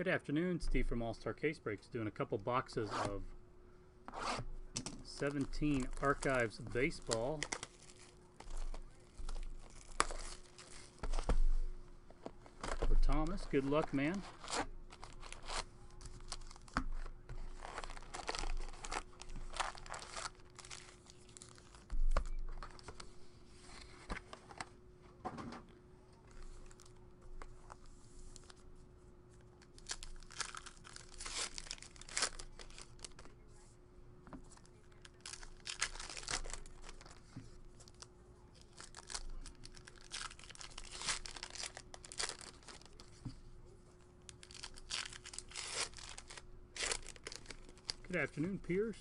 Good afternoon, Steve from All Star Case Breaks, doing a couple boxes of 17 Archives Baseball. For Thomas, good luck, man. Good afternoon, Pierce.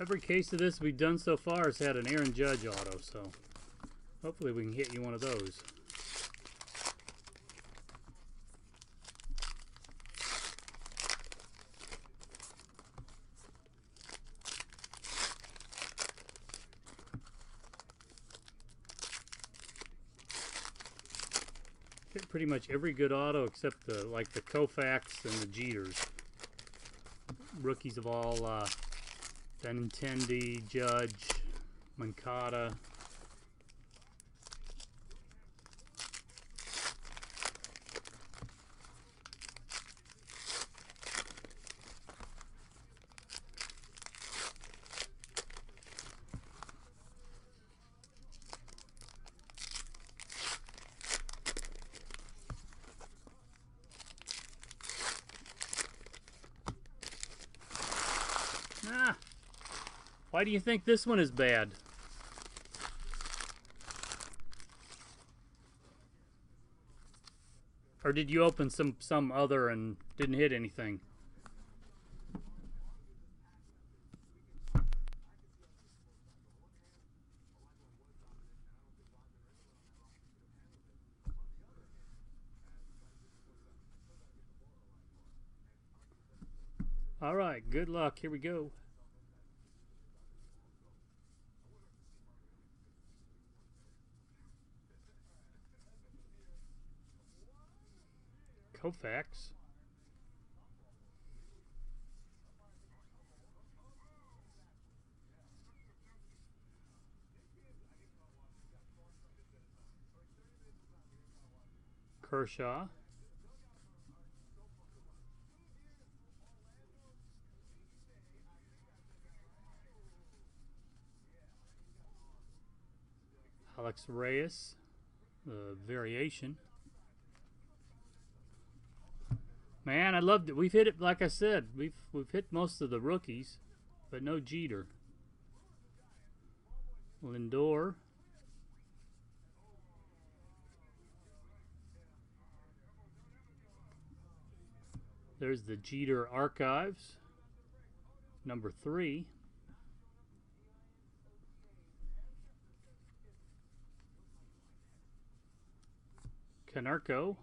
Every case of this we've done so far has had an Aaron Judge auto, so hopefully we can hit you one of those. Hit pretty much every good auto except the like the Koufax and the Jeters. Rookies of all Benintendi, Judge, Mancada. Why do you think this one is bad? Or did you open some other and didn't hit anything? All right, good luck. Here we go. Koufax. Kershaw. Alex Reyes, the variation. Man, I loved it. We've hit it, like I said, we've hit most of the rookies, but no Jeter. Lindor. There's the Jeter Archives, number 3. Canarco,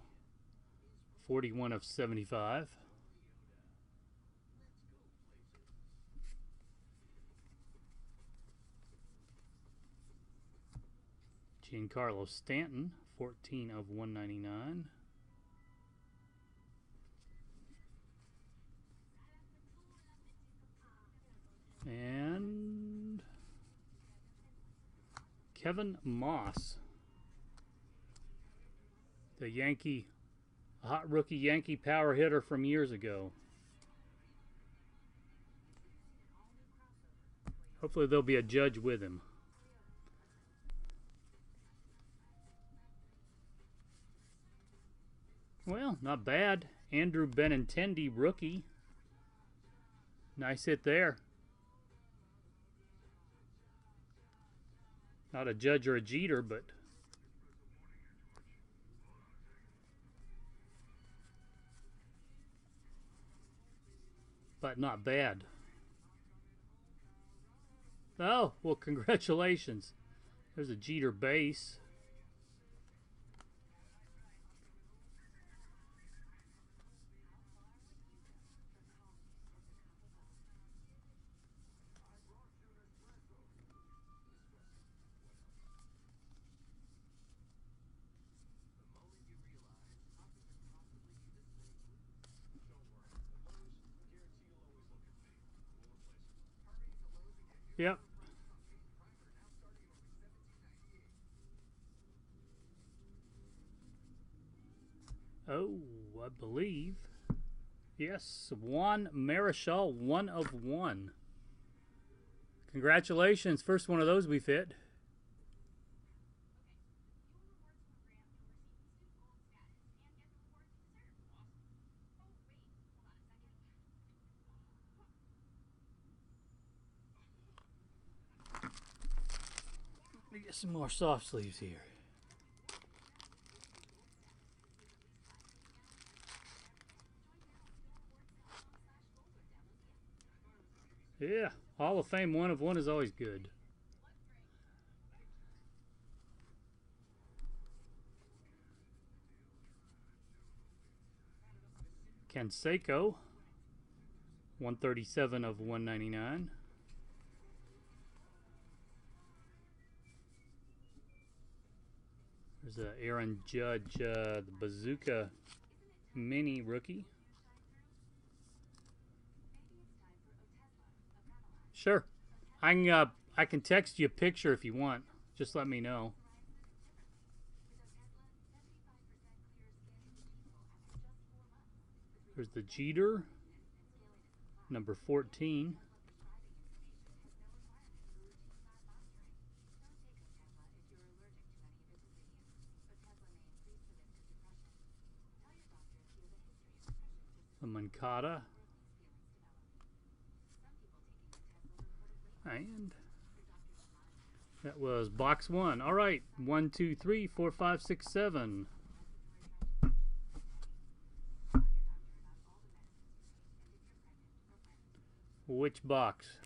41 of 75. Giancarlo Stanton, 14 of 199. And Kevin Moss, the Yankee, hot rookie Yankee power hitter from years ago. Hopefully there'll be a Judge with him. Well, not bad. Andrew Benintendi, rookie. Nice hit there. Not a Judge or a Jeter, but not bad. Oh, well, congratulations. There's a Jeter base. Yep. Oh, I believe. Yes, Juan Marichal, 1/1. Congratulations. First one of those we've hit. Let me get some more soft sleeves here. Yeah, Hall of Fame 1/1 is always good. Canseco, 137/199. There's a Aaron Judge, the Bazooka Mini rookie. Sure, I can text you a picture if you want. Just let me know. There's the Jeter, number 14. The Mancada. And that was box 1. All right, 1, 2, 3, 4, 5, 6, 7. Which box?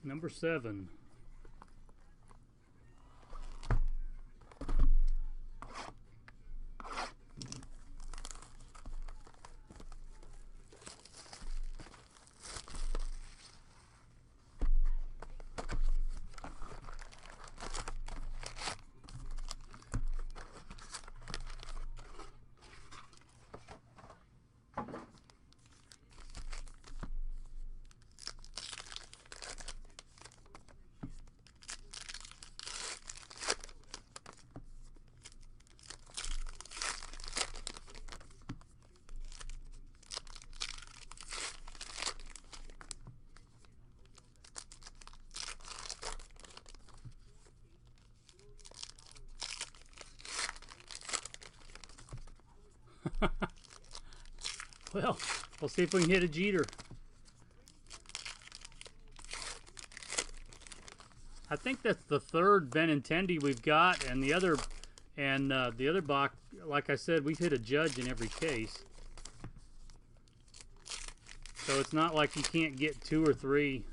Number 7. Well, we'll see if we can hit a Jeter. I think that's the third Benintendi we've got, and the other box, like I said, we've hit a Judge in every case. So it's not like you can't get 2 or 3.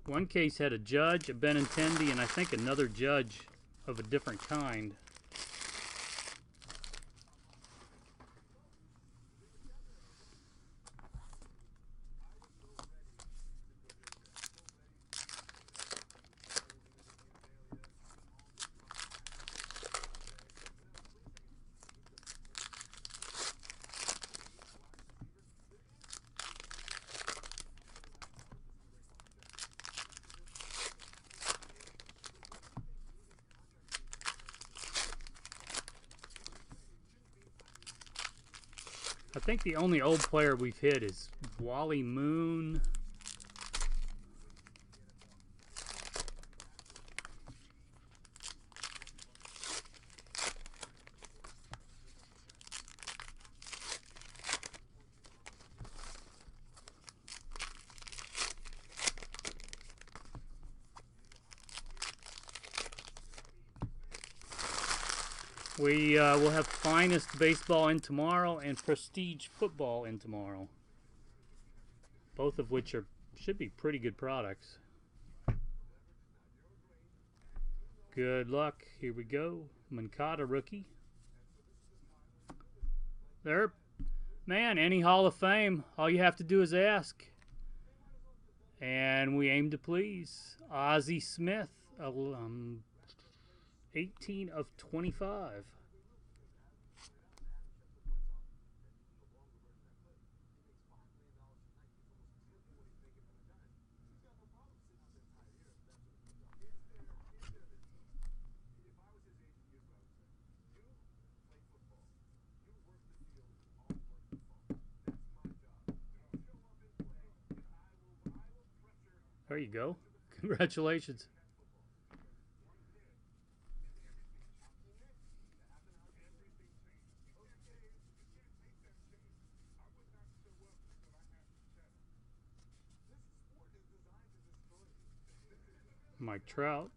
One case had a Judge, a Benintendi, and I think another Judge of a different kind. I think the only old player we've hit is Wally Moon. We will have Finest Baseball in tomorrow and Prestige Football in tomorrow. Both of which should be pretty good products. Good luck. Here we go. Mancata rookie. There. Man, any Hall of Fame. All you have to do is ask. And we aim to please. Ozzie Smith. 18 of 25. There you go. Congratulations. Mike Trout.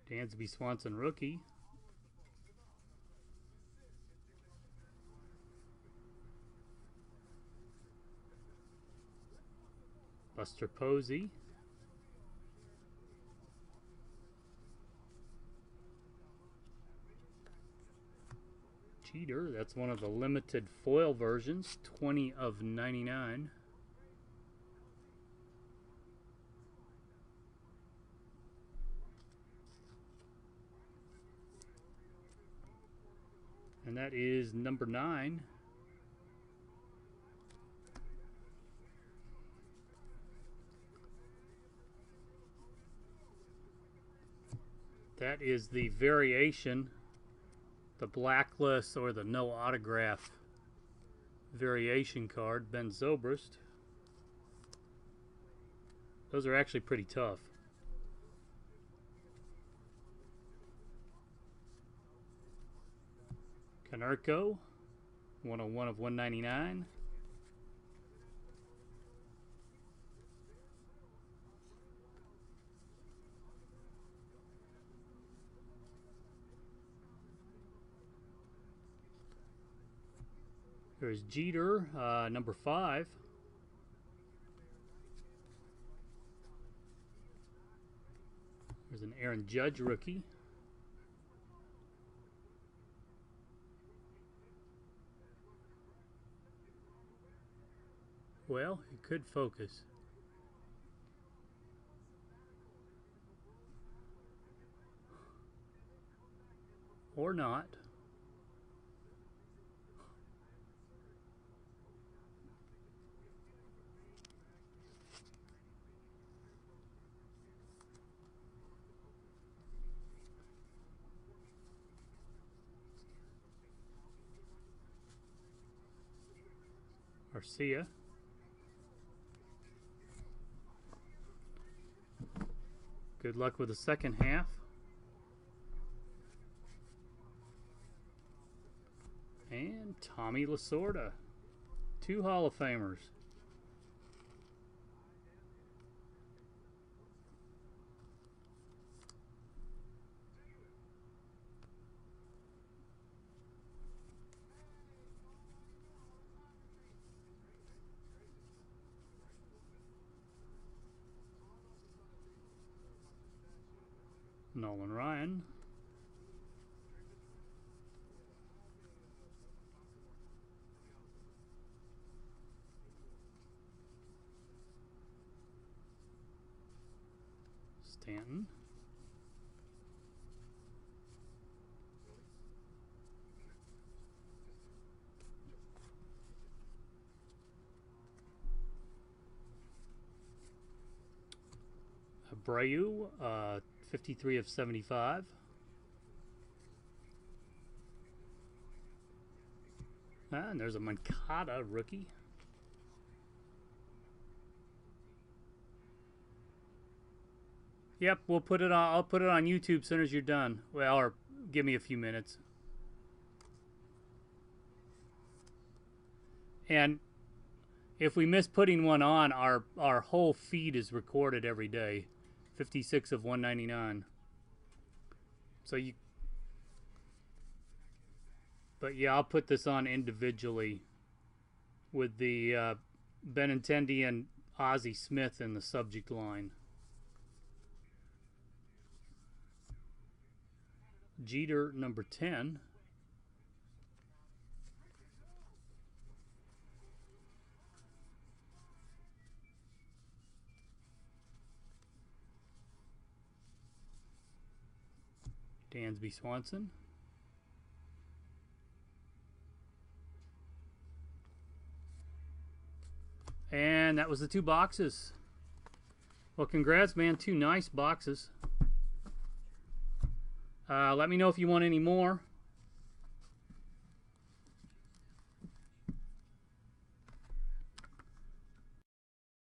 Dansby Swanson rookie. Buster Posey. Cheater, that's one of the limited foil versions, 20 of 99. And that is number 9. That is the variation, the blacklist or the no autograph variation card, Ben Zobrist. Those are actually pretty tough. Canerco, 101 of 199. There's Jeter, number 5. There's an Aaron Judge rookie. Well, it could focus. Or not. Garcia. Good luck with the second half. And Tommy Lasorda. 2 Hall of Famers. Nolan Ryan. Stanton. Abreu, 53 of 75. Ah, and there's a Mancada rookie. Yep, we'll put it on. I'll put it on YouTube as soon as you're done. Well, or give me a few minutes. And if we miss putting one on, our whole feed is recorded every day. 56 of 199. So you. But yeah, I'll put this on individually with the Benintendi and Ozzie Smith in the subject line. Jeter number 10. Dansby Swanson. And that was the 2 boxes. Well, congrats, man. 2 nice boxes. Let me know if you want any more.